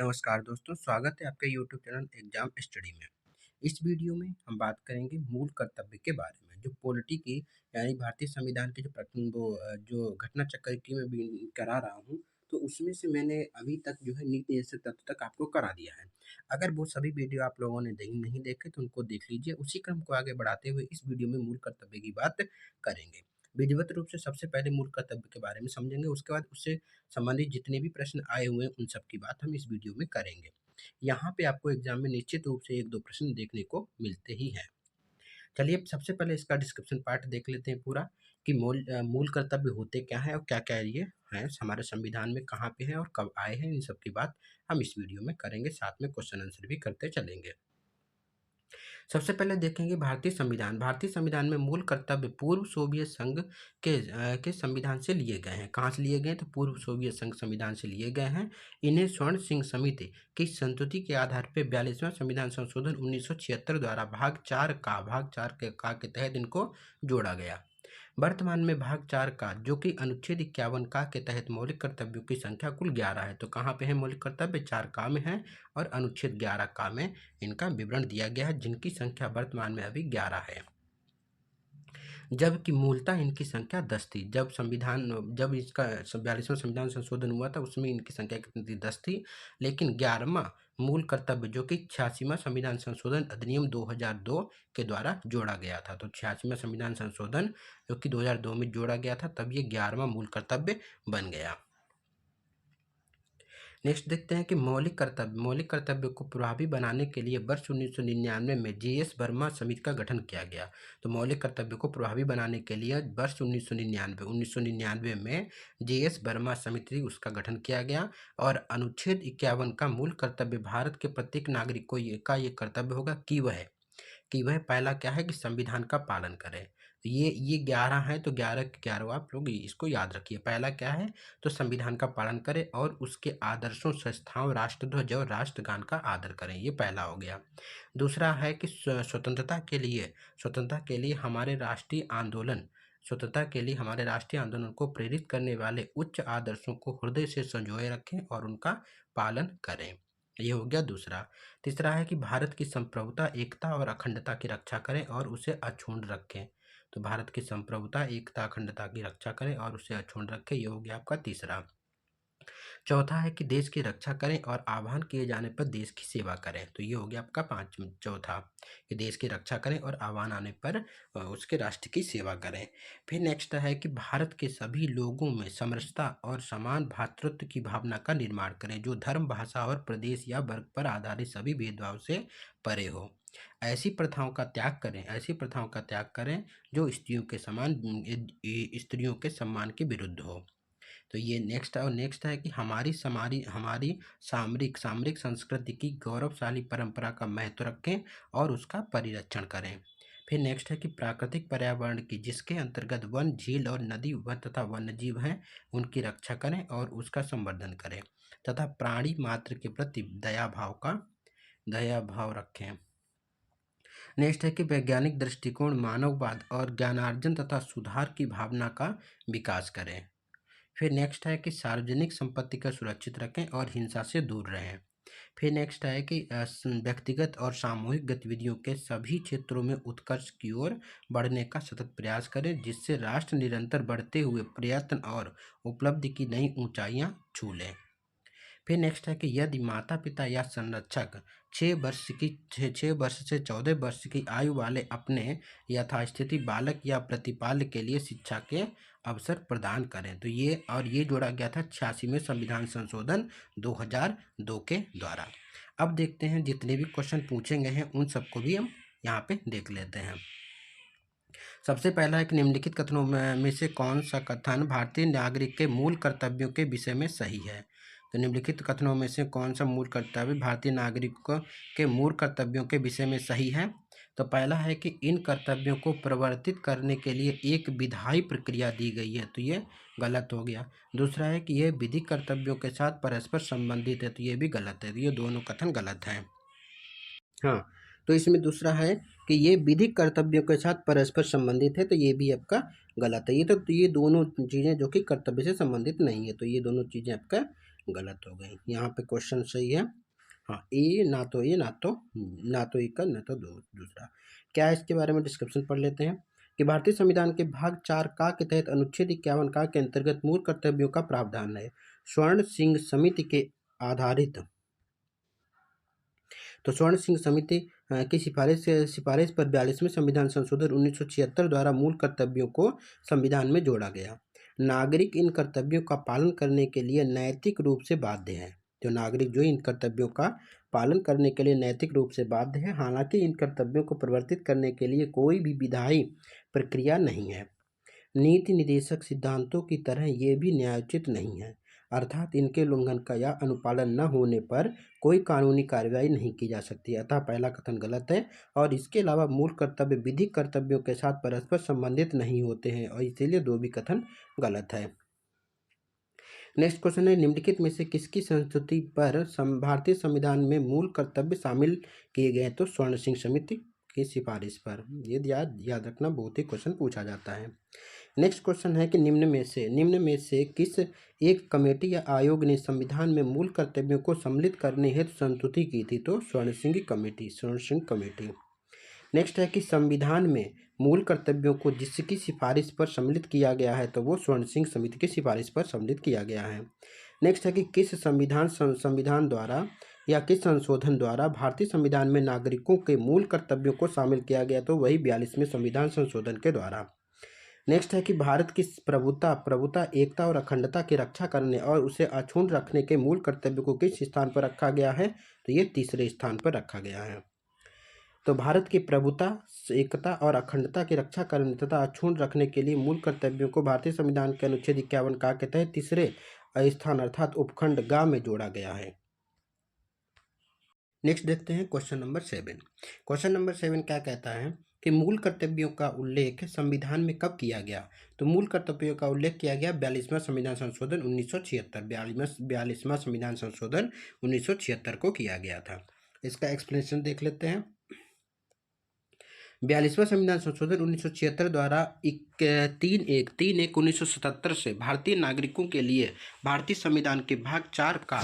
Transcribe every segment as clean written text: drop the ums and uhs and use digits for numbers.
नमस्कार दोस्तों, स्वागत है आपके यूट्यूब चैनल एग्जाम स्टडी में। इस वीडियो में हम बात करेंगे मूल कर्तव्य के बारे में, जो पॉलिटी की यानी भारतीय संविधान के जो जो घटना चक्र की मैं भी करा रहा हूँ, तो उसमें से मैंने अभी तक जो है नीति से तत्व तक आपको करा दिया है। अगर वो सभी वीडियो आप लोगों ने नहीं देखे तो उनको देख लीजिए। उसी क्रम को आगे बढ़ाते हुए इस वीडियो में मूल कर्तव्य की बात करेंगे। विधिवत रूप से सबसे पहले मूल कर्तव्य के बारे में समझेंगे, उसके बाद उससे संबंधित जितने भी प्रश्न आए हुए हैं उन सब की बात हम इस वीडियो में करेंगे। यहाँ पे आपको एग्जाम में निश्चित रूप से 1-2 प्रश्न देखने को मिलते ही हैं। चलिए सबसे पहले इसका डिस्क्रिप्शन पार्ट देख लेते हैं पूरा कि मूल कर्तव्य होते क्या हैं और क्या-क्या ये हैं, हमारे संविधान में कहाँ पे हैं और कब आए हैं, इन सब की बात हम इस वीडियो में करेंगे, साथ में क्वेश्चन आंसर भी करते चलेंगे। सबसे पहले देखेंगे भारतीय संविधान। भारतीय संविधान में मूल कर्तव्य पूर्व सोवियत संघ के संविधान से लिए गए हैं। कहाँ से लिए गए हैं? तो पूर्व सोवियत संघ संविधान से लिए गए हैं। इन्हें स्वर्ण सिंह समिति की संस्तुति के आधार पर 42वां संविधान संशोधन 1976 द्वारा भाग 4 के तहत इनको जोड़ा गया। वर्तमान में भाग 4 का, जो कि अनुच्छेद 51 का के तहत मौलिक कर्तव्यों की संख्या कुल 11 है। तो कहाँ पे है मौलिक कर्तव्य? 4 का में है और अनुच्छेद 11 का में इनका विवरण दिया गया है, जिनकी संख्या वर्तमान में अभी 11 है। जबकि मूलतः इनकी संख्या 10 थी। जब इसका 42वां संविधान संशोधन हुआ था उसमें इनकी संख्या कितनी थी? 10 थी। लेकिन 11वां मूल कर्तव्य, जो कि 86वां संविधान संशोधन अधिनियम 2002 के द्वारा जोड़ा गया था। तो 86वां संविधान संशोधन जो कि 2002 में जोड़ा गया था, तब ये 11वां मूल कर्तव्य बन गया। नेक्स्ट देखते हैं कि मौलिक कर्तव्य को प्रभावी बनाने के लिए वर्ष 1999 में जे.एस. वर्मा समिति का गठन किया गया। तो मौलिक कर्तव्य को प्रभावी बनाने के लिए वर्ष 1999 में जे.एस. वर्मा समिति उसका गठन किया गया और अनुच्छेद 51 का मूल कर्तव्य भारत के प्रत्येक नागरिक को ये कर्तव्य होगा कि वह पहला क्या है कि संविधान का पालन करें। ये 11 है, तो 11 के 11 आप लोग इसको याद रखिए। पहला क्या है? तो संविधान का पालन करें और उसके आदर्शों, संस्थाओं, राष्ट्रध्वज और राष्ट्रगान का आदर करें। ये पहला हो गया। दूसरा है कि स्वतंत्रता के लिए हमारे हमारे राष्ट्रीय आंदोलन को प्रेरित करने वाले उच्च आदर्शों को हृदय से संजोए रखें और उनका पालन करें। ये हो गया दूसरा। तीसरा है कि भारत की संप्रभुता, एकता और अखंडता की रक्षा करें और उसे अक्षुण्ण रखें। तो भारत की संप्रभुता, एकता, अखंडता की रक्षा करें और उसे अक्षुण्ण रखें। ये हो गया आपका तीसरा। चौथा है कि देश की रक्षा करें और आह्वान किए जाने पर देश की सेवा करें। तो ये हो गया आपका चौथा कि देश की रक्षा करें और आह्वान आने पर उसके राष्ट्र की सेवा करें। फिर नेक्स्ट है कि भारत के सभी लोगों में समरसता और समान भ्रातृत्व की भावना का निर्माण करें, जो धर्म, भाषा और प्रदेश या वर्ग पर आधारित सभी भेदभाव से परे हो। ऐसी प्रथाओं का त्याग करें जो स्त्रियों के सम्मान के विरुद्ध हो। तो ये नेक्स्ट है कि हमारी सामरिक संस्कृति की गौरवशाली परंपरा का महत्व रखें और उसका परिरक्षण करें। फिर नेक्स्ट है कि प्राकृतिक पर्यावरण की, जिसके अंतर्गत वन, झील और नदी तथा वन्यजीव हैं, उनकी रक्षा करें और उसका संवर्धन करें तथा प्राणी मात्र के प्रति दया भाव रखें। नेक्स्ट है कि वैज्ञानिक दृष्टिकोण, मानववाद और ज्ञानार्जन तथा सुधार की भावना का विकास करें। फिर नेक्स्ट है कि सार्वजनिक संपत्ति को सुरक्षित रखें और हिंसा से दूर रहें। फिर नेक्स्ट है कि व्यक्तिगत और सामूहिक गतिविधियों के सभी क्षेत्रों में उत्कर्ष की ओर बढ़ने का सतत प्रयास करें, जिससे राष्ट्र निरंतर बढ़ते हुए प्रयत्न और उपलब्धि की नई ऊंचाइयां छू ले। फिर नेक्स्ट है कि यदि माता पिता या संरक्षक 6 वर्ष से 14 वर्ष की आयु वाले अपने यथास्थिति बालक या प्रतिपाल्य के लिए शिक्षा के अवसर प्रदान करें। तो ये जोड़ा गया था 86वें संविधान संशोधन 2002 के द्वारा। अब देखते हैं जितने भी क्वेश्चन पूछे गए हैं उन सबको भी हम यहाँ पे देख लेते हैं। सबसे पहला एक, निम्नलिखित कथनों में से कौन सा कथन भारतीय नागरिक के मूल कर्तव्यों के विषय में सही है? तो निम्नलिखित कथनों में से कौन सा मूल कर्तव्य भारतीय नागरिकों के मूल कर्तव्यों के विषय में सही है? तो पहला है कि इन कर्तव्यों को प्रवर्तित करने के लिए एक विधायी प्रक्रिया दी गई है। तो ये गलत हो गया। दूसरा है कि यह विधिक कर्तव्यों के साथ परस्पर संबंधित है। तो ये भी गलत है। ये दोनों कथन गलत हैं। हाँ, तो इसमें दूसरा है कि ये विधिक कर्तव्यों के साथ परस्पर संबंधित है। तो ये भी आपका गलत है। ये दोनों चीज़ें जो कि कर्तव्य से संबंधित नहीं है, तो ये दोनों चीज़ें आपका गलत हो गई। यहाँ पे क्वेश्चन सही है। हाँ, ए ना तो ए, ना तो एक का, ना तो दूसरा। क्या है इसके बारे में डिस्क्रिप्शन पढ़ लेते हैं कि भारतीय संविधान के भाग 4 का के तहत अनुच्छेद 51 का के अंतर्गत मूल कर्तव्यों का प्रावधान है। स्वर्ण सिंह समिति के आधारित तो स्वर्ण सिंह समिति की सिफारिश पर 42वें संविधान संशोधन 1976 द्वारा मूल कर्तव्यों को संविधान में जोड़ा गया। नागरिक इन कर्तव्यों का पालन करने के लिए नैतिक रूप से बाध्य है। तो नागरिक जो इन कर्तव्यों का पालन करने के लिए नैतिक रूप से बाध्य है। हालांकि इन कर्तव्यों को प्रवर्तित करने के लिए कोई भी विधायी प्रक्रिया नहीं है। नीति निर्देशक सिद्धांतों की तरह ये भी न्यायोचित नहीं है, अर्थात इनके उल्लंघन का या अनुपालन न होने पर कोई कानूनी कार्रवाई नहीं की जा सकती। अतः पहला कथन गलत है। और इसके अलावा मूल कर्तव्य विधिक कर्तव्यों के साथ परस्पर संबंधित नहीं होते हैं और इसीलिए दो भी कथन गलत है। नेक्स्ट क्वेश्चन है, निम्नलिखित में से किसकी संस्तुति पर भारतीय संविधान में मूल कर्तव्य शामिल किए गए? तो स्वर्ण सिंह समिति की सिफारिश पर। ये याद रखना, बहुत ही क्वेश्चन पूछा जाता है। नेक्स्ट क्वेश्चन है कि निम्न में से किस एक कमेटी या आयोग ने संविधान में मूल कर्तव्यों को सम्मिलित करने हेतु संस्तुति की थी? तो स्वर्ण सिंह कमेटी। नेक्स्ट है कि संविधान में मूल कर्तव्यों को जिसकी सिफारिश पर सम्मिलित किया गया है तो वो स्वर्ण सिंह समिति की सिफारिश पर सम्मिलित किया गया है। नेक्स्ट है कि किस संविधान द्वारा या किस संशोधन द्वारा भारतीय संविधान में नागरिकों के मूल कर्तव्यों को शामिल किया गया? तो वही 42वें संविधान संशोधन के द्वारा। नेक्स्ट है कि भारत की प्रभुता, एकता और अखंडता की रक्षा करने और उसे अक्षुण्ण रखने के मूल कर्तव्य को किस स्थान पर रखा गया है? तो ये तीसरे स्थान पर रखा गया है। तो भारत की प्रभुता, एकता और अखंडता की रक्षा करने तथा अक्षुण्ण रखने के लिए मूल कर्तव्यों को भारतीय संविधान के अनुच्छेद 51 का के तहत तीसरे स्थान अर्थात उपखंड ग में जोड़ा गया है। नेक्स्ट देखते हैं क्वेश्चन नंबर 7। क्वेश्चन नंबर 7 क्या कहता है कि मूल कर्तव्यों का उल्लेख संविधान में कब किया गया? तो मूल कर्तव्यों का उल्लेख किया गया 42वां संविधान संशोधन 1976। 42वां संविधान संशोधन 1976 को किया गया था। इसका एक्सप्लेनेशन देख लेते हैं। 42वां संविधान संशोधन 1976 द्वारा 3/1/1977 से भारतीय नागरिकों के लिए भारतीय संविधान के भाग 4 का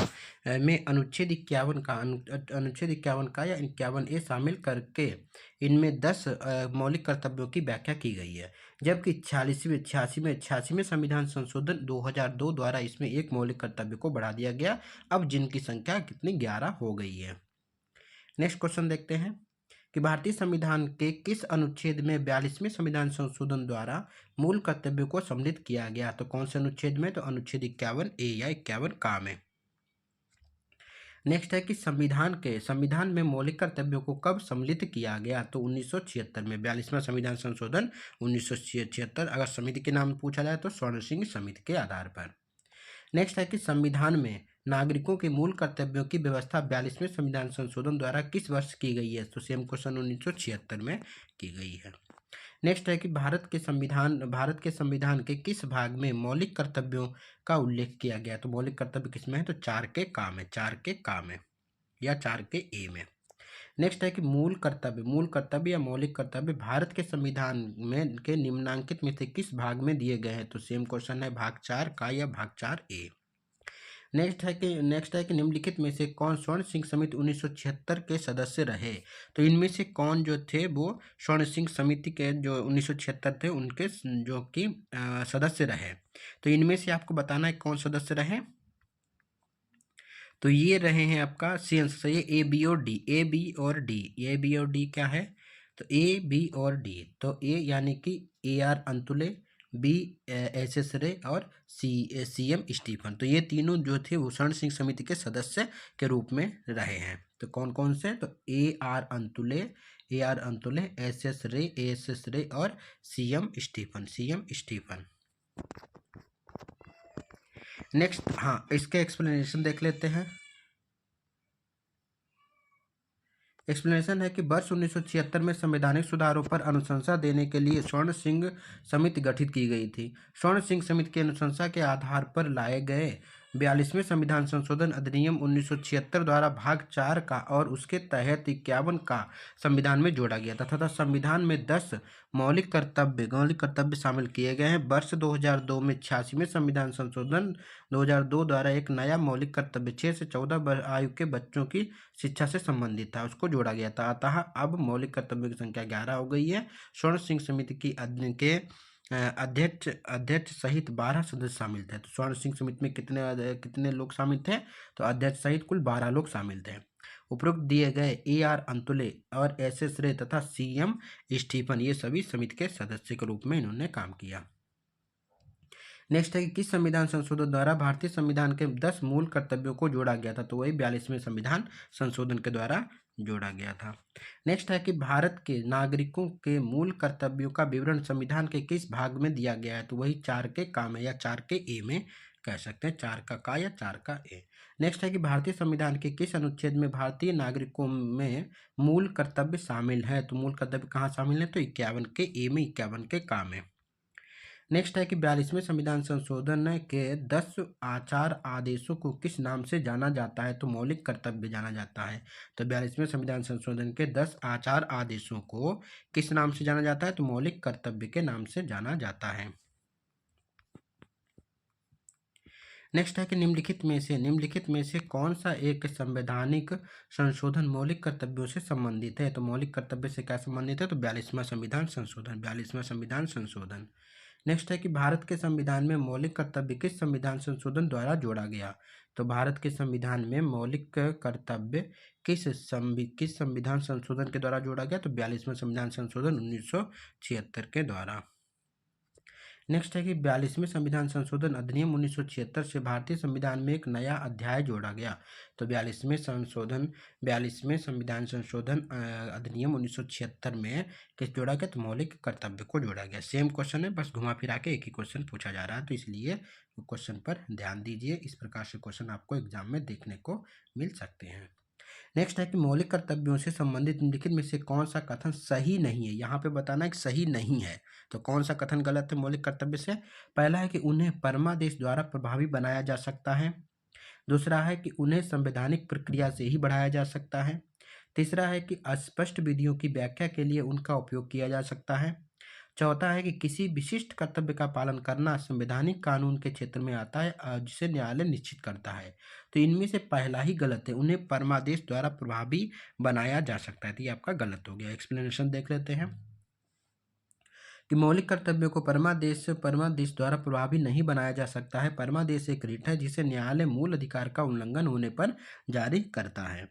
में अनुच्छेद 51 का या 51A शामिल करके इनमें 10 मौलिक कर्तव्यों की व्याख्या की गई है। जबकि 86वें संविधान संशोधन 2002 द्वारा इसमें एक मौलिक कर्तव्य को बढ़ा दिया गया। अब जिनकी संख्या कितनी 11 हो गई है। नेक्स्ट क्वेश्चन देखते हैं कि भारतीय संविधान के किस अनुच्छेद में 42वें संविधान संशोधन द्वारा मूल कर्तव्यों को सम्मिलित किया गया? तो कौन से अनुच्छेद में? तो अनुच्छेद 51A या 51 का में। नेक्स्ट है कि संविधान में मौलिक कर्तव्यों को कब सम्मिलित किया गया? तो 1976 में। 42वां संविधान संशोधन 1976। अगर समिति के नाम पूछा जाए तो स्वर्ण सिंह समिति के आधार पर। नेक्स्ट है कि संविधान में नागरिकों के मूल कर्तव्यों की व्यवस्था 42वें संविधान संशोधन द्वारा किस वर्ष की गई है? तो सेम क्वेश्चन 1976 में की गई है। नेक्स्ट है कि भारत के संविधान के किस भाग में मौलिक कर्तव्यों का उल्लेख किया गया? तो मौलिक कर्तव्य किसमें है? तो 4 के काम है, 4 के काम है या 4 के ए में। नेक्स्ट है कि मूल कर्तव्य या मौलिक कर्तव्य भारत के संविधान में के निम्नांकित में से किस भाग में दिए गए हैं? तो सेम क्वेश्चन है भाग 4 का या भाग 4A। नेक्स्ट है कि निम्नलिखित में से कौन स्वर्ण सिंह समिति 1976 के सदस्य रहे? तो इनमें से कौन जो थे वो स्वर्ण सिंह समिति के जो 1976 थे उनके जो कि सदस्य रहे? तो इनमें से आपको बताना है कौन सदस्य रहे। तो ये रहे हैं आपका सी आंसर सही है A, B और D। A, B और D क्या है? तो A, B और D। तो A यानी कि AR अंतुले, B SS रे और CM स्टीफन। तो ये तीनों जो थे वो स्वर्ण सिंह समिति के सदस्य के रूप में रहे हैं। तो कौन कौन से? तो AR अंतुले, SS रे और CM स्टीफन। नेक्स्ट, हाँ, इसके एक्सप्लेनेशन देख लेते हैं। एक्सप्लेनेशन है कि वर्ष 1976 में संवैधानिक सुधारों पर अनुशंसा देने के लिए स्वर्ण सिंह समिति गठित की गई थी। स्वर्ण सिंह समिति की अनुशंसा के आधार पर लाए गए 42वें संविधान संशोधन अधिनियम 1976 द्वारा भाग 4 का और उसके तहत 51 का संविधान में जोड़ा गया था तथा संविधान में 10 मौलिक कर्तव्य शामिल किए गए हैं। वर्ष 2002 में 86वें संविधान संशोधन 2002 द्वारा एक नया मौलिक कर्तव्य 6 से 14 वर्ष आयु के बच्चों की शिक्षा से संबंधित था, उसको जोड़ा गया था। अतः अब मौलिक कर्तव्यों की संख्या 11 हो गई है। स्वर्ण सिंह समिति की अध्यक्ष सहित 12 सदस्य शामिल थे। तो स्वर्ण सिंह समिति में कितने लोग शामिल थे? तो अध्यक्ष सहित कुल 12 लोग शामिल थे। उपरोक्त दिए गए AR अंतुले और SS रे तथा CM स्टीफन ये सभी समिति के सदस्य के रूप में इन्होंने काम किया। नेक्स्ट है कि किस संविधान संशोधन द्वारा भारतीय संविधान के 10 मूल कर्तव्यों को जोड़ा गया था? तो वही 42वें संविधान संशोधन के द्वारा जोड़ा गया था। नेक्स्ट है कि भारत के नागरिकों के मूल कर्तव्यों का विवरण संविधान के किस भाग में दिया गया है? तो वही 4 के का में या 4 के ए में कह सकते हैं, 4 का या 4 का ए। नेक्स्ट है कि भारतीय संविधान के किस अनुच्छेद में भारतीय नागरिकों में मूल कर्तव्य शामिल है? तो मूल कर्तव्य कहाँ शामिल है? तो 51 के ए में, 51 के का में। नेक्स्ट है कि 42वें संविधान संशोधन के 10 आचार आदेशों को किस नाम से जाना जाता है? तो मौलिक कर्तव्य जाना जाता है। तो 42वें संविधान संशोधन के 10 आचार आदेशों को किस नाम से जाना जाता है? तो मौलिक कर्तव्य के नाम से जाना जाता है। नेक्स्ट है कि निम्नलिखित में से कौन सा एक संवैधानिक संशोधन मौलिक कर्तव्यों से संबंधित है? तो मौलिक कर्तव्य से क्या संबंधित है? तो 42वां संविधान संशोधन, 42वां संविधान संशोधन। नेक्स्ट है कि भारत के संविधान में मौलिक कर्तव्य किस संविधान संशोधन द्वारा जोड़ा गया? तो भारत के संविधान में मौलिक कर्तव्य किस संविधान संशोधन के द्वारा जोड़ा गया? तो 42वां संविधान संशोधन 1976 के द्वारा। नेक्स्ट है कि 42वें संविधान संशोधन अधिनियम 1976 से भारतीय संविधान में एक नया अध्याय जोड़ा गया। तो 42वें संविधान संशोधन अधिनियम 1976 में किस जोड़ा गया? तो मौलिक कर्तव्य को जोड़ा गया। सेम क्वेश्चन है, बस घुमा फिरा के एक ही क्वेश्चन पूछा जा रहा है, तो इसलिए क्वेश्चन पर ध्यान दीजिए। इस प्रकार से क्वेश्चन आपको एग्जाम में देखने को मिल सकते हैं। नेक्स्ट है कि मौलिक कर्तव्यों से संबंधित निम्नलिखित में से कौन सा कथन सही नहीं है? यहाँ पे बताना है कि सही नहीं है, तो कौन सा कथन गलत है मौलिक कर्तव्य से? पहला है कि उन्हें परमादेश द्वारा प्रभावी बनाया जा सकता है। दूसरा है कि उन्हें संवैधानिक प्रक्रिया से ही बढ़ाया जा सकता है। तीसरा है कि अस्पष्ट विधियों की व्याख्या के लिए उनका उपयोग किया जा सकता है। चौथा है कि किसी विशिष्ट कर्तव्य का पालन करना संवैधानिक कानून के क्षेत्र में आता है जिसे न्यायालय निश्चित करता है। तो इनमें से पहला ही गलत है, उन्हें परमादेश द्वारा प्रभावी बनाया जा सकता है, तो ये आपका गलत हो गया। एक्सप्लेनेशन देख लेते हैं कि मौलिक कर्तव्यों को परमादेश द्वारा प्रभावी नहीं बनाया जा सकता है। परमादेश एक रिट है जिसे न्यायालय मूल अधिकार का उल्लंघन होने पर जारी करता है।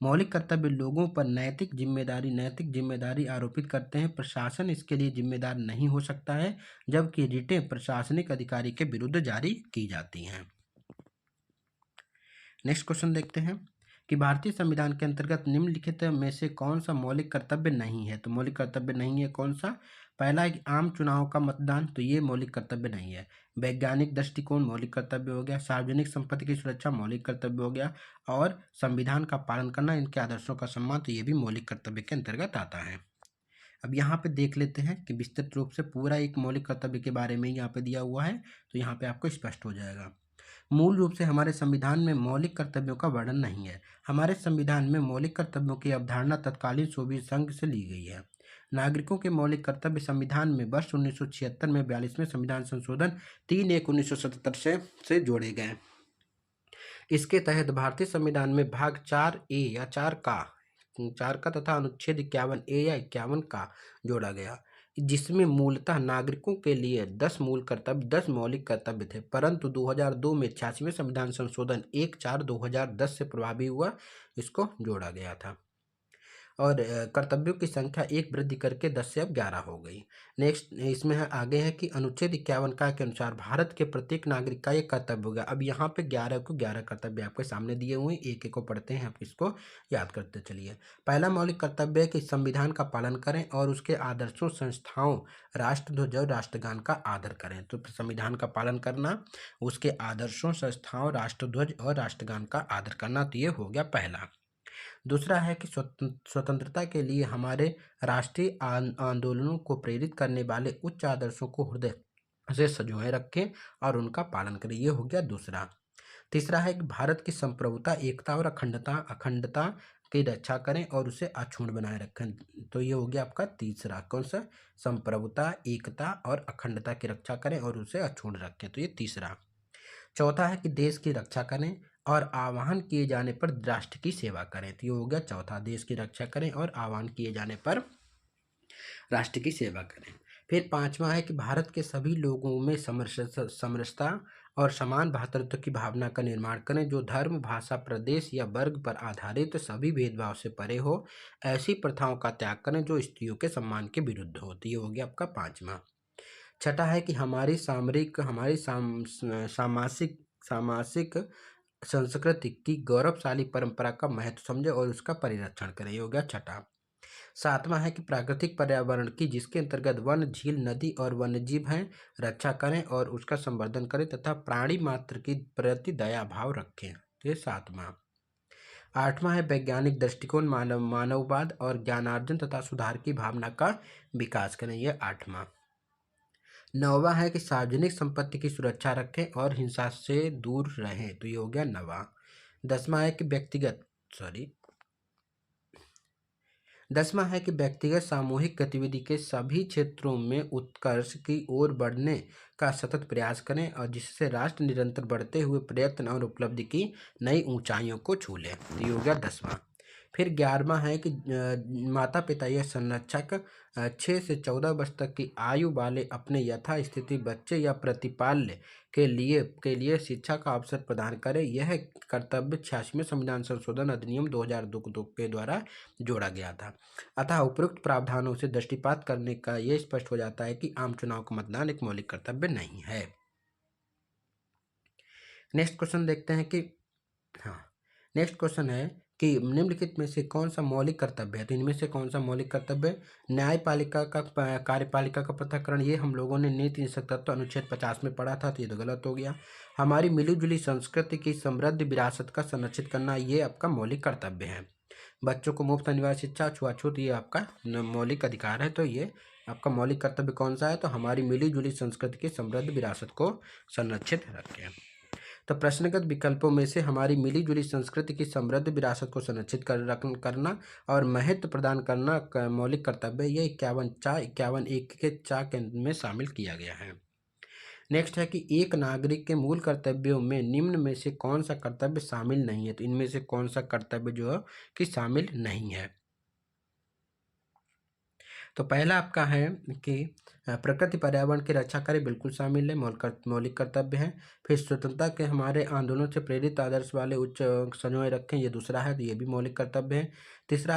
मौलिक कर्तव्य लोगों पर नैतिक जिम्मेदारी आरोपित करते हैं। प्रशासन इसके लिए जिम्मेदार नहीं हो सकता है, जबकि रिटें प्रशासनिक अधिकारी के विरुद्ध जारी की जाती हैं। नेक्स्ट क्वेश्चन देखते हैं कि भारतीय संविधान के अंतर्गत निम्नलिखित में से कौन सा मौलिक कर्तव्य नहीं है? तो मौलिक कर्तव्य नहीं है कौन सा? पहला है कि आम चुनाव का मतदान, तो ये मौलिक कर्तव्य नहीं है। वैज्ञानिक दृष्टिकोण मौलिक कर्तव्य हो गया। सार्वजनिक संपत्ति की सुरक्षा मौलिक कर्तव्य हो गया। और संविधान का पालन करना, इनके आदर्शों का सम्मान, तो ये भी मौलिक कर्तव्य के अंतर्गत आता है। अब यहाँ पे देख लेते हैं कि विस्तृत रूप से पूरा एक मौलिक कर्तव्य के बारे में यहाँ पे दिया हुआ है, तो यहाँ पे आपको स्पष्ट हो जाएगा। मूल रूप से हमारे संविधान में मौलिक कर्तव्यों का वर्णन नहीं है। हमारे संविधान में मौलिक कर्तव्यों की अवधारणा तत्कालीन सोवियत संघ से ली गई है। नागरिकों के मौलिक कर्तव्य संविधान में वर्ष 1976 में 42वें संविधान संशोधन 3/1/1977 से जोड़े गए। इसके तहत भारतीय संविधान में भाग 4A या 4 का तथा अनुच्छेद 51A या 51 का जोड़ा गया, जिसमें मूलतः नागरिकों के लिए 10 मौलिक कर्तव्य थे, परंतु 2002 में 86वें संविधान संशोधन 1/4/2010 से प्रभावी हुआ, इसको जोड़ा गया था। और कर्तव्यों की संख्या 1 वृद्धि करके 10 से अब 11 हो गई। नेक्स्ट इसमें आगे है कि अनुच्छेद 51 का के अनुसार भारत के प्रत्येक नागरिक का ये कर्तव्य होगा। अब यहाँ पे 11 को 11 कर्तव्य आपके सामने दिए हुए हैं, एक एक को पढ़ते हैं, आप इसको याद करते चलिए। पहला मौलिक कर्तव्य है कि संविधान का पालन करें और उसके आदर्शों, संस्थाओं, राष्ट्रध्वज और राष्ट्रगान का आदर करें। तो संविधान का पालन करना, उसके आदर्शों, संस्थाओं, राष्ट्रध्वज और राष्ट्रगान का आदर करना, तो ये हो गया पहला। दूसरा है कि स्वतंत्रता के लिए हमारे राष्ट्रीय आंदोलनों को प्रेरित करने वाले उच्च आदर्शों को हृदय से संजोए रखें और उनका पालन करें, ये हो गया दूसरा। तीसरा है कि भारत की संप्रभुता, एकता और अखंडता अखंडता की रक्षा करें और उसे अक्षुण्ण बनाए रखें। तो ये हो गया आपका तीसरा, कौन सा? संप्रभुता, एकता और अखंडता की रक्षा करें और उसे अक्षुण्ण रखें, तो ये तीसरा। चौथा है कि देश की रक्षा करें और आह्वान किए जाने पर राष्ट्र की सेवा करें, तो ये हो गया चौथा, देश की रक्षा करें और आह्वान किए जाने पर राष्ट्र की सेवा करें। फिर पांचवा है कि भारत के सभी लोगों में समरसता और समान भ्रातृत्व की भावना का निर्माण करें, जो धर्म, भाषा, प्रदेश या वर्ग पर आधारित सभी भेदभाव से परे हो। ऐसी प्रथाओं का त्याग करें जो स्त्रियों के सम्मान के विरुद्ध हो। तो ये हो गया आपका पांचवा। छठा है कि हमारी सामासिक सामासिक संस्कृति की गौरवशाली परंपरा का महत्व समझे और उसका परिरक्षण करें, ये हो गया छठा। सातवां है कि प्राकृतिक पर्यावरण की, जिसके अंतर्गत वन, झील, नदी और वन्यजीव हैं, रक्षा करें और उसका संवर्धन करें तथा प्राणी मात्र की प्रति दया भाव रखें, तो ये सातवां। आठवां है वैज्ञानिक दृष्टिकोण, मानववाद और ज्ञानार्जन तथा सुधार की भावना का विकास करें, यह आठवां। नौवां है कि सार्वजनिक संपत्ति की सुरक्षा रखें और हिंसा से दूर रहें, तो ये हो गया नवा। 10वां है कि व्यक्तिगत सामूहिक गतिविधि के सभी क्षेत्रों में उत्कर्ष की ओर बढ़ने का सतत प्रयास करें और जिससे राष्ट्र निरंतर बढ़ते हुए प्रयत्न और उपलब्धि की नई ऊंचाइयों को छू ले, तो ये हो गया 10वां। फिर 11वां है कि माता पिता या संरक्षक 6 से 14 वर्ष तक की आयु वाले अपने यथास्थिति बच्चे या प्रतिपाल्य के लिए शिक्षा का अवसर प्रदान करें। यह कर्तव्य 86वें संविधान संशोधन अधिनियम 2002 के द्वारा जोड़ा गया था। अतः उपरोक्त प्रावधानों से दृष्टिपात करने का यह स्पष्ट हो जाता है कि आम चुनाव का मतदान एक मौलिक कर्तव्य नहीं है। नेक्स्ट क्वेश्चन देखते हैं कि नेक्स्ट क्वेश्चन है कि निम्नलिखित में से कौन सा मौलिक कर्तव्य है? तो इनमें से कौन सा मौलिक कर्तव्य? न्यायपालिका का कार्यपालिका का पृथक्करण, ये हम लोगों ने नीति निषेध तत्व अनुच्छेद 50 में पढ़ा था, तो ये तो गलत हो गया। हमारी मिलीजुली संस्कृति की समृद्ध विरासत का संरक्षित करना, ये आपका मौलिक कर्तव्य है। बच्चों को मुफ्त अनिवार्य शिक्षा, छुआछूत, ये आपका मौलिक अधिकार है, तो ये आपका मौलिक कर्तव्य कौन सा है? तो हमारी मिलीजुली संस्कृति की समृद्ध विरासत को संरक्षित रखें। तो प्रश्नगत विकल्पों में से हमारी मिलीजुली संस्कृति की समृद्ध विरासत को संरक्षित करना और महत्व प्रदान करना मौलिक कर्तव्य, ये 51 के चा के में शामिल किया गया है। नेक्स्ट है कि एक नागरिक के मूल कर्तव्यों में निम्न में से कौन सा कर्तव्य शामिल नहीं है? तो इनमें से कौन सा कर्तव्य जो है कि शामिल नहीं है? तो पहला आपका है कि प्रकृति पर्यावरण की रक्षा करें, बिल्कुल शामिल है, मौलिक कर्तव्य है। फिर स्वतंत्रता के हमारे आंदोलनों से प्रेरित आदर्श वाले उच्च संजोए रखें, ये दूसरा है, तो ये भी मौलिक कर्तव्य है। तीसरा,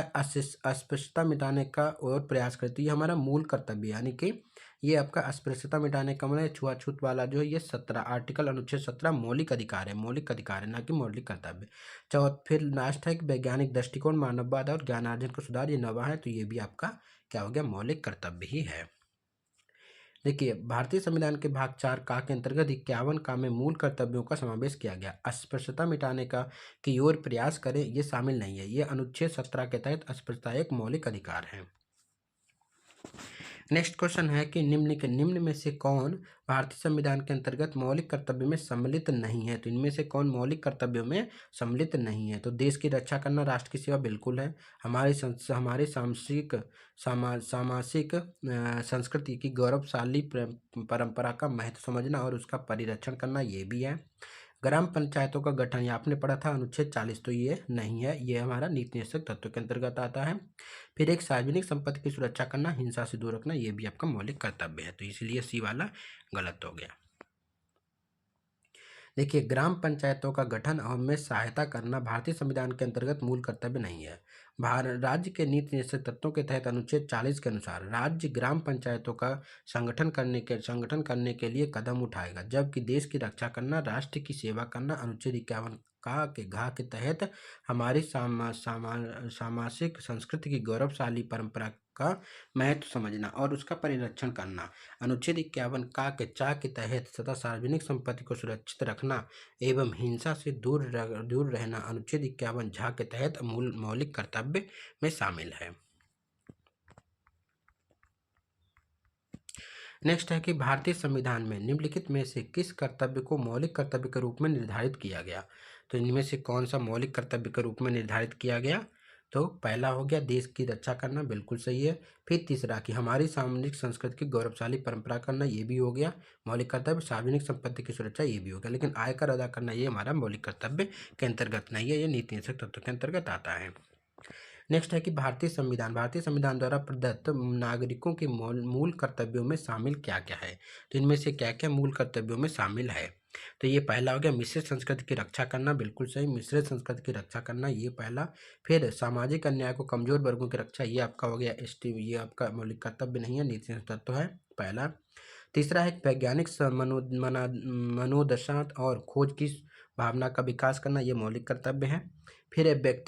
अस्पृश्यता मिटाने का और प्रयास करती है, हमारा मूल कर्तव्य, यानी कि ये आपका अस्पृश्यता मिटाने का मतलब छुआछूत वाला जो है, ये 17 आर्टिकल अनुच्छेद 17 मौलिक अधिकार है, ना कि मौलिक कर्तव्य। फिर लास्ट है कि वैज्ञानिक दृष्टिकोण, मानववाद और ज्ञानार्जन का सुधार, ये नवा है, तो ये भी आपका क्या हो गया? मौलिक कर्तव्य ही है। देखिए, भारतीय संविधान के भाग 4 का के अंतर्गत 51 का में मूल कर्तव्यों का समावेश किया गया। अस्पृश्यता मिटाने का की ओर प्रयास करें, ये शामिल नहीं है। ये अनुच्छेद 17 के तहत अस्पृश्यता एक मौलिक अधिकार है। नेक्स्ट क्वेश्चन है कि निम्न में से कौन भारतीय संविधान के अंतर्गत मौलिक कर्तव्य में सम्मिलित नहीं है? तो इनमें से कौन मौलिक कर्तव्यों में सम्मिलित नहीं है? तो देश की रक्षा करना, राष्ट्र की सेवा, बिल्कुल है। हमारे सामासिक संस्कृति की गौरवशाली परंपरा का महत्व समझना और उसका परिरक्षण करना, ये भी है। ग्राम पंचायतों का गठन, ये आपने पढ़ा था अनुच्छेद 40, तो ये नहीं है, ये हमारा नीति निषेध तत्व के अंतर्गत आता है। फिर एक सार्वजनिक संपत्ति की सुरक्षा करना, हिंसा से दूर रखना, ये भी आपका मौलिक कर्तव्य है, तो इसलिए सी वाला गलत हो गया। देखिए, ग्राम पंचायतों का गठन और में सहायता करना भारतीय संविधान के अंतर्गत मूल कर्तव्य नहीं है। राज्य के नीति निषेध तत्वों के तहत अनुच्छेद 40 के अनुसार राज्य ग्राम पंचायतों का संगठन करने के लिए कदम उठाएगा, जबकि देश की रक्षा करना, राष्ट्र की सेवा करना अनुच्छेद 51 का के घा के तहत हमारी सामासिक संस्कृति की गौरवशाली परंपरा का महत्व समझना और उसका परिरक्षण करना अनुच्छेद 51 का के चा के तहत तथा सार्वजनिक संपत्ति को सुरक्षित रखना एवं हिंसा से दूर रहना अनुच्छेद 51 झा के तहत मौलिक कर्तव्य में शामिल है। नेक्स्ट है कि भारतीय संविधान में निम्नलिखित में से किस कर्तव्य को मौलिक कर्तव्य के रूप में निर्धारित किया गया? तो इनमें से कौन सा मौलिक कर्तव्य के रूप में निर्धारित किया गया? तो पहला हो गया देश की रक्षा करना, बिल्कुल सही है। फिर तीसरा कि हमारी सामाजिक संस्कृति की गौरवशाली परंपरा करना, ये भी हो गया मौलिक कर्तव्य। सार्वजनिक संपत्ति की सुरक्षा, ये भी हो गया। लेकिन आयकर अदा करना ये हमारा मौलिक कर्तव्य के अंतर्गत नहीं है, ये नीति निषेध तत्व के अंतर्गत आता है। नेक्स्ट है कि भारतीय संविधान द्वारा प्रदत्त नागरिकों के मूल कर्तव्यों में शामिल क्या क्या है? तो इनमें से क्या क्या मूल कर्तव्यों में शामिल है? तो ये पहला हो गया मिश्रित संस्कृति की रक्षा करना, बिल्कुल सही, मिश्रित संस्कृति की रक्षा करना, ये पहला। फिर सामाजिक अन्याय को कमजोर वर्गों की रक्षा, ये आपका हो गया एसटी, ये आपका मौलिक कर्तव्य नहीं है, नीति तत्व है पहला। तीसरा है वैज्ञानिक मनोदशा और खोज की भावना का विकास करना, ये मौलिक कर्तव्य है। फिर है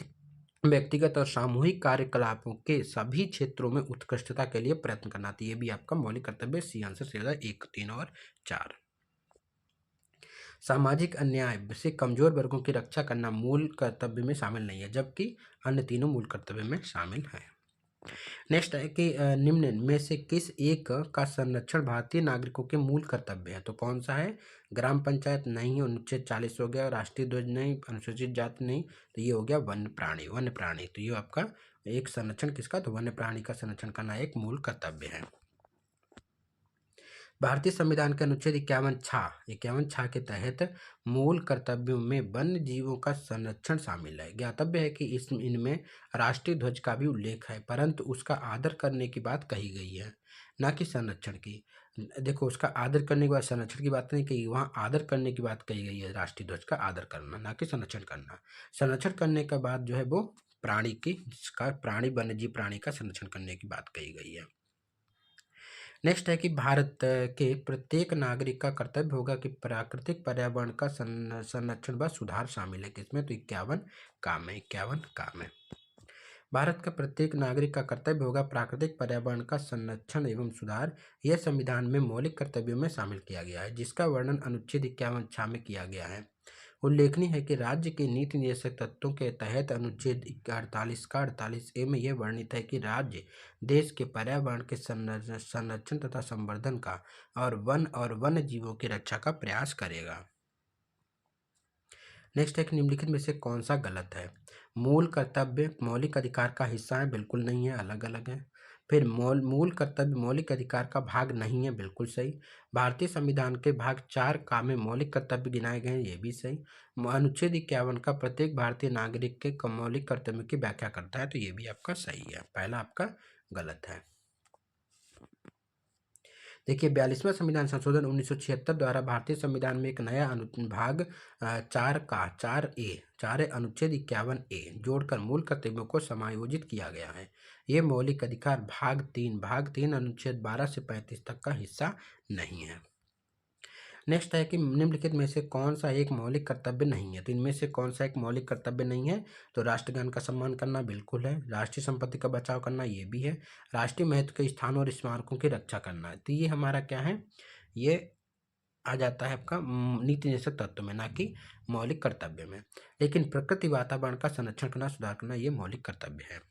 व्यक्तिगत और सामूहिक कार्यकलापों के सभी क्षेत्रों में उत्कृष्टता के लिए प्रयत्न करना, तो ये भी आपका मौलिक कर्तव्य। सी आंसर से 1, 3 और 4। सामाजिक अन्याय से कमजोर वर्गों की रक्षा करना मूल कर्तव्य में शामिल नहीं है, जबकि अन्य तीनों मूल कर्तव्य में शामिल है। नेक्स्ट है कि निम्न में से किस एक का संरक्षण भारतीय नागरिकों के मूल कर्तव्य है? तो कौन सा है? ग्राम पंचायत नहीं, अनुच्छेद 40 हो गया। राष्ट्रीय ध्वज नहीं, अनुसूचित जाति नहीं, तो ये हो गया वन्य प्राणी। तो ये आपका एक संरक्षण किसका? तो वन्य प्राणी का संरक्षण करना एक मूल कर्तव्य है। भारतीय संविधान के अनुच्छेद 51 के तहत मूल कर्तव्यों में वन्य जीवों का संरक्षण शामिल है। ज्ञातव्य है कि इनमें राष्ट्रीय ध्वज का भी उल्लेख है, परंतु उसका आदर करने की बात कही गई है, न कि संरक्षण की। देखो, उसका आदर करने के बाद संरक्षण की बात नहीं कही, वहाँ आदर करने की बात कही गई है, राष्ट्रीय ध्वज का आदर करना, ना कि संरक्षण करना। संरक्षण करने के बाद जो है वो वन्य जीव प्राणी का संरक्षण करने की बात कही गई है। नेक्स्ट है कि भारत के प्रत्येक नागरिक का कर्तव्य होगा कि प्राकृतिक पर्यावरण का संरक्षण व सुधार शामिल है किसमें? तो 51 काम है। भारत का प्रत्येक नागरिक का कर्तव्य होगा प्राकृतिक पर्यावरण का संरक्षण एवं सुधार, यह संविधान में मौलिक कर्तव्यों में शामिल किया गया है, जिसका वर्णन अनुच्छेद 51 में किया गया है। उल्लेखनीय है कि राज्य के नीति निर्देशक तत्वों के तहत अनुच्छेद 48 में यह वर्णित है कि राज्य देश के पर्यावरण के संरक्षण तथा संवर्धन का और वन्य जीवों की रक्षा का प्रयास करेगा। नेक्स्ट है कि निम्नलिखित में से कौन सा गलत है? मूल कर्तव्य मौलिक अधिकार का हिस्सा है, बिल्कुल नहीं है, अलग अलग है। फिर मूल कर्तव्य मौलिक अधिकार का भाग नहीं है, बिल्कुल सही। भारतीय संविधान के भाग 4 का में मौलिक कर्तव्य गिनाए गए हैं, ये भी सही। अनुच्छेद 51 का प्रत्येक भारतीय नागरिक के मौलिक कर्तव्य की व्याख्या करता है, तो ये भी आपका सही है, पहला आपका गलत है। देखिए, 42वां संविधान संशोधन 1976 द्वारा भारतीय संविधान में एक नया अनुभाग 4 अनुच्छेद 51A जोड़कर मूल कर्तव्यों को समायोजित किया गया है। ये मौलिक अधिकार भाग 3 अनुच्छेद 12 से 35 तक का हिस्सा नहीं है। नेक्स्ट है कि निम्नलिखित में से कौन सा एक मौलिक कर्तव्य नहीं है? तो इनमें से कौन सा एक मौलिक कर्तव्य नहीं है? तो राष्ट्रगान का सम्मान करना बिल्कुल है, राष्ट्रीय संपत्ति का बचाव करना ये भी है, राष्ट्रीय महत्व के स्थानों और स्मारकों की रक्षा करना है। तो ये हमारा क्या है? ये आ जाता है आपका नीति निषेध तत्व में, ना कि मौलिक कर्तव्य में। लेकिन प्रकृति वातावरण का संरक्षण करना, सुधार करना, ये मौलिक कर्तव्य है।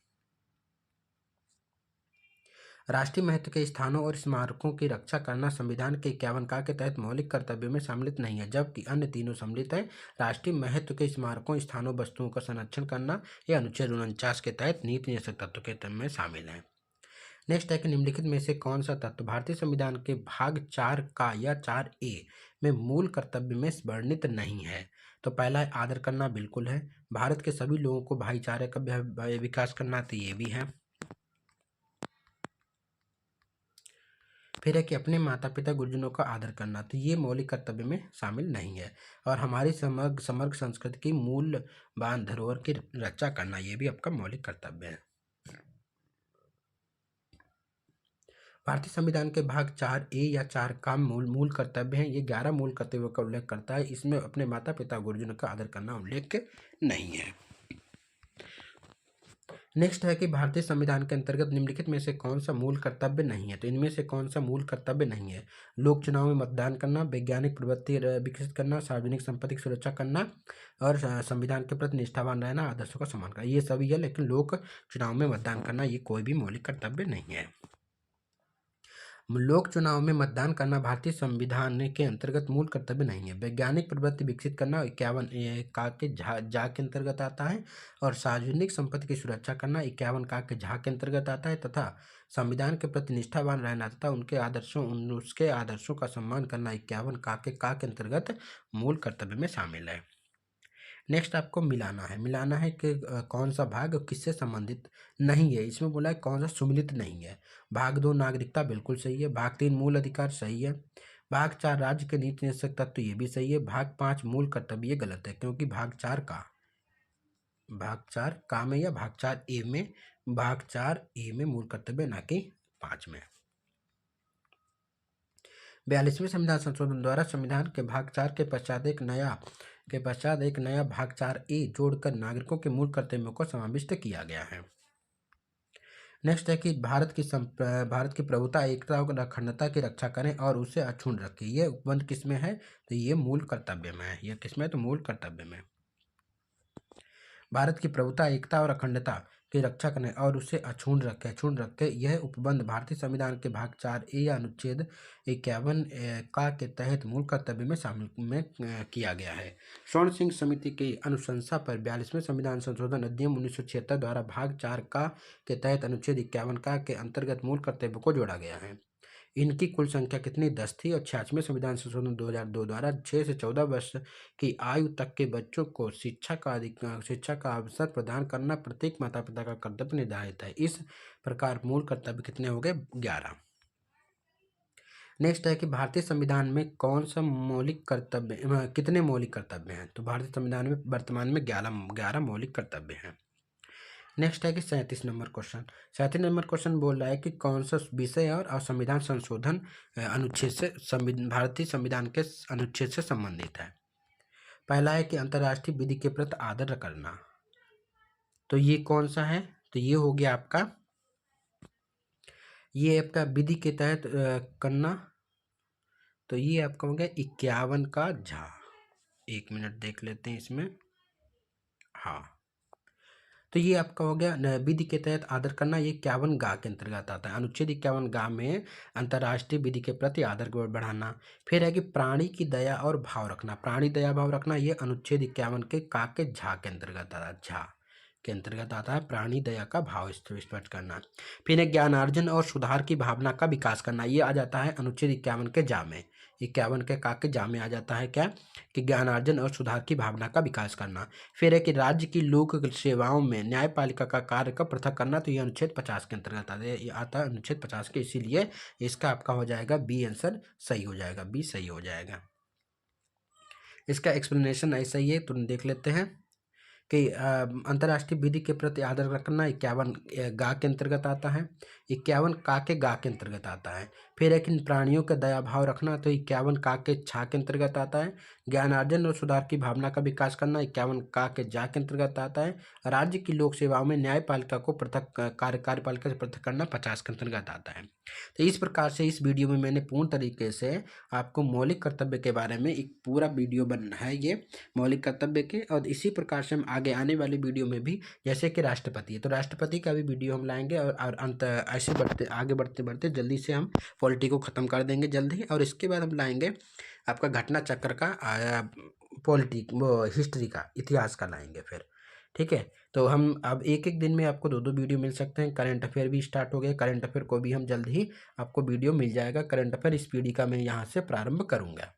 राष्ट्रीय महत्व के स्थानों और स्मारकों की रक्षा करना संविधान के 51 का के तहत मौलिक कर्तव्यों में सम्मिलित नहीं है, जबकि अन्य तीनों सम्मिलित है। राष्ट्रीय महत्व के स्मारकों, स्थानों, वस्तुओं का संरक्षण करना यह अनुच्छेद 49 के तहत नीति निषेध तत्व के तहत में शामिल है। नेक्स्ट है कि निम्नलिखित में से कौन सा तत्व भारतीय संविधान के भाग 4 का या 4A में मूल कर्तव्य में वर्णित नहीं है? तो पहला है आदर करना, बिल्कुल है। भारत के सभी लोगों को भाईचारे का विकास करना, तो ये भी है। फिर है कि अपने माता पिता गुरुजनों का आदर करना, तो ये मौलिक कर्तव्य में शामिल नहीं है। और हमारी समग्र संस्कृति की मूल्यवान धरोहर की रक्षा करना, ये भी आपका मौलिक कर्तव्य है। भारतीय संविधान के भाग 4A या 4 का मूल कर्तव्य है, ये 11 मूल कर्तव्यों का उल्लेख करता है। इसमें अपने माता पिता गुरुजनों का आदर करना उल्लेख नहीं है। नेक्स्ट है कि भारतीय संविधान के अंतर्गत निम्नलिखित में से कौन सा मूल कर्तव्य नहीं है? तो इनमें से कौन सा मूल कर्तव्य नहीं है? लोक चुनाव में मतदान करना, वैज्ञानिक प्रवृत्ति विकसित करना, सार्वजनिक संपत्ति की सुरक्षा करना और संविधान के प्रति निष्ठावान रहना, आदर्शों का सम्मान करना, ये सभी है। लेकिन लोक चुनाव में मतदान करना ये कोई भी मौलिक कर्तव्य नहीं है। लोक चुनाव में मतदान करना भारतीय संविधान के अंतर्गत मूल कर्तव्य नहीं है। वैज्ञानिक प्रवृत्ति विकसित करना 51 का के जा के अंतर्गत आता है और सार्वजनिक संपत्ति की सुरक्षा करना 51 का के झा के अंतर्गत आता है तथा संविधान के प्रति निष्ठावान रहना तथा उसके आदर्शों का सम्मान करना 51 का के अंतर्गत मूल कर्तव्य में शामिल है। नेक्स्ट आपको मिलाना है कि कौन सा भाग किससे संबंधित नहीं है। इसमें बोला है कौन सा सुमिलित नहीं है। भाग 2 नागरिकता बिल्कुल सही है। भाग 3 मूल अधिकार सही है। भाग 4 राज्य के नीति निषेधक तत्व ये भी सही है। भाग 5 मूल कर्तव्य ये गलत है क्योंकि भाग 4 का में या भाग 4 ए में मूल कर्तव्य ना कि 5 में। 42वें संविधान संशोधन द्वारा संविधान के भाग 4 के पश्चात एक नया भाग 4A जोड़कर नागरिकों के मूल कर्तव्यों को समाविष्ट किया गया है। नेक्स्ट है कि भारत की प्रभुता, एकता और अखंडता की रक्षा करें और उसे अक्षुण्ण रखें। ये उपबंध किसमें है? तो ये मूल कर्तव्य में है। ये किसमें? तो मूल कर्तव्य में। भारत की प्रभुता, एकता और अखंडता की रक्षा करें और उसे अक्षुण्ण रखें। यह उपबंध भारतीय संविधान के भाग 4A या अनुच्छेद 51 का के तहत मूल कर्तव्य में शामिल किया गया है। स्वर्ण सिंह समिति की अनुशंसा पर 42वें संविधान संशोधन अधिनियम 1976 द्वारा भाग 4 का के तहत अनुच्छेद 51 का के अंतर्गत मूल कर्तव्य को जोड़ा गया है। इनकी कुल संख्या कितनी? 10 थी और 86वें संविधान संशोधन 2002 द्वारा 6 से 14 वर्ष की आयु तक के बच्चों को शिक्षा का अवसर प्रदान करना प्रत्येक माता पिता का कर्तव्य निर्धारित है। इस प्रकार मूल कर्तव्य कितने हो गए? 11। नेक्स्ट है कि भारतीय संविधान में कितने मौलिक कर्तव्य हैं? तो भारतीय संविधान में वर्तमान में 11 मौलिक कर्तव्य हैं। नेक्स्ट है कि 37 नंबर क्वेश्चन बोल रहा है कि कौन सा विषय और संविधान संशोधन अनुच्छेद से भारतीय संविधान के अनुच्छेद से संबंधित है। पहला है कि अंतर्राष्ट्रीय विधि के प्रति आदर करना। तो ये कौन सा है? तो ये हो गया आपका विधि के तहत करना। तो ये आपका हो गया 51 का झा। 1 मिनट देख लेते हैं इसमें। हाँ, तो ये आपका हो गया विधि के तहत आदर करना। ये 51 गा के अंतर्गत आता है। अनुच्छेद 51 गा में अंतर्राष्ट्रीय विधि के प्रति आदर को बढ़ाना। फिर है कि प्राणी की दया और भाव रखना। प्राणी दया भाव रखना ये अनुच्छेद 51 के का के झा के अंतर्गत आता है। झा के अंतर्गत आता है प्राणी दया का भाव स्पष्ट करना। फिर है ज्ञानार्जन और सुधार की भावना का विकास करना। ये आ जाता है अनुच्छेद 51 के जा में। 51 के का के जा में आ जाता है क्या? कि ज्ञानार्जन और सुधार की भावना का विकास करना। फिर है कि राज्य की लोक सेवाओं में न्यायपालिका का कार्य का पृथक करना। तो ये अनुच्छेद 50 के अंतर्गत आता है अनुच्छेद 50 के, इसीलिए इसका आपका हो जाएगा बी आंसर सही हो जाएगा। बी सही हो जाएगा। इसका एक्सप्लेनेशन ऐसा ही है, तो देख लेते हैं कि अंतर्राष्ट्रीय विधि के प्रति आदर रखना 51 गा के अंतर्गत आता है। 51 का के गा के अंतर्गत आता है। फिर है कि प्राणियों का दया भाव रखना। तो 51 का के छा के अंतर्गत आता है। ज्ञानार्जन और सुधार की भावना का विकास करना 51 का के जा के अंतर्गत आता है। राज्य की लोक सेवाओं में न्यायपालिका को पृथक कार्यपालिका से पृथक करना 50 के अंतर्गत आता है। तो इस प्रकार से इस वीडियो में मैंने पूर्ण तरीके से आपको मौलिक कर्तव्य के बारे में एक पूरा वीडियो बना है, ये मौलिक कर्तव्य के। और इसी प्रकार से हम आगे आने वाली वीडियो में भी, जैसे कि राष्ट्रपति है तो राष्ट्रपति का भी वीडियो हम लाएंगे और अंत ऐसे आगे बढ़ते जल्दी से हम पॉलिटी को ख़त्म कर देंगे जल्दी। और इसके बाद हम लाएंगे आपका घटना चक्र का हिस्ट्री का, इतिहास का लाएंगे फिर। ठीक है, तो हम अब एक दिन में आपको 2 वीडियो मिल सकते हैं। करंट अफेयर भी स्टार्ट हो गए, करंट अफेयर को भी हम जल्द ही आपको वीडियो मिल जाएगा। करंट अफेयर इस पीढ़ी का मैं यहाँ से प्रारंभ करूँगा।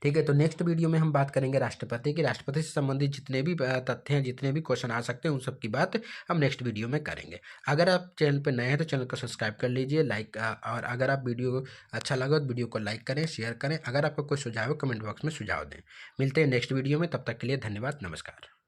ठीक है, तो नेक्स्ट वीडियो में हम बात करेंगे राष्ट्रपति की। राष्ट्रपति से संबंधित जितने भी तथ्य हैं, जितने भी क्वेश्चन आ सकते हैं, उन सब की बात हम नेक्स्ट वीडियो में करेंगे। अगर आप चैनल पर नए हैं तो चैनल को सब्सक्राइब कर लीजिए, और अगर आप वीडियो अच्छा लगा तो वीडियो को लाइक करें, शेयर करें। अगर आपका कोई सुझाव हो कमेंट बॉक्स में सुझाव दें। मिलते हैं नेक्स्ट वीडियो में, तब तक के लिए धन्यवाद, नमस्कार।